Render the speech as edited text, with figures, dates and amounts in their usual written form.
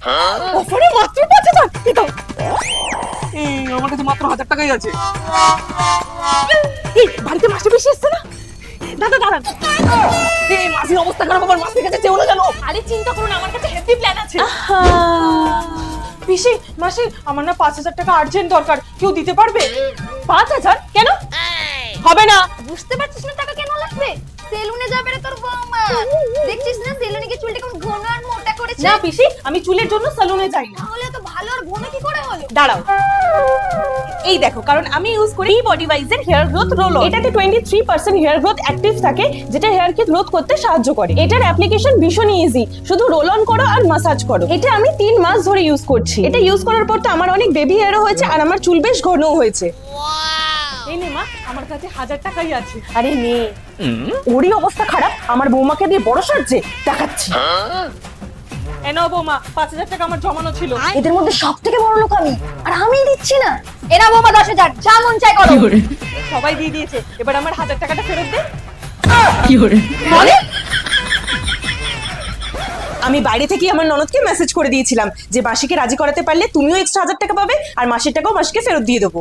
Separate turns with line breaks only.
অফারে মাত্র 5000। আমার কাছে মাত্র 1000 টাকাই আছে। এই বাড়িতে মাসি বেশি এসছে না? দাদা দাঁড়ান, এই মাসির অবস্থা খারাপ, আমার মাসির কাছে চেও না জানো। আরে চিন্তা করুন, আমার কাছে হেভি প্ল্যান আছে। পিসি মাসি, আমার না 5000 টাকা আর্জেন্ট দরকার, কেউ দিতে পারবে? 5000? কেন হবে না?
বুঝতে পারছিস না টাকা কেন লাগবে? সেলুনে যাবে রে তোর বৌমা, দেখছিস না সেলুনে গিয়ে চুলটা কেমন ঘন আর মোটা করেছে।
না পিসি, আমি চুলের জন্য সেলুনে যাই না।
তাহলে তো ভালো আর ঘন কি করে হলো?
দাঁড়াও, এই দেখো, কারণ আমি ইউজ করি বডি ওয়াইজের হেয়ার গ্রোথ রোল অন। এটাতে 23% হেয়ার গ্রোথ অ্যাক্টিভ থাকে, যেটা হেয়ারকে গ্রোথ করতে সাহায্য করে। এটার অ্যাপ্লিকেশন ভীষণ ইজি, শুধু রোল অন করো আর মাসাজ করো। এটা আমি 3 মাস ধরে ইউজ করছি। এটা ইউজ করার পর তো আমার অনেক বেবি হেয়ারও হয়েছে আর আমার চুল বেশ ঘনও হয়েছে। এই নে মা, আমার কাছে 1000 টাকাই আছে। আরে নে, ওরই অবস্থা খারাপ, আমার বৌমাকে দিয়ে বড় সাজছে দেখাচ্ছি। এনাও বৌমা, 5000 টাকা আমার জমানো ছিল।
এদের মধ্যে সবথেকে বড় লোক আমি, আর আমিই দিচ্ছি না। এরা বৌমা 10,000, যা মন চাই করো।
সবাই দিয়ে দিয়েছে, এবার আমার 1000 টাকাটা ফেরত দে।
বলে
আমি বাইরে থেকে আমার ননদকে মেসেজ করে দিয়েছিলাম যে মাসিকে রাজি করাতে পারলে তুমিও এক্সট্রা 1000 টাকা পাবে আর মাসির টাকাও মাসিকে ফেরত দিয়ে দেবো।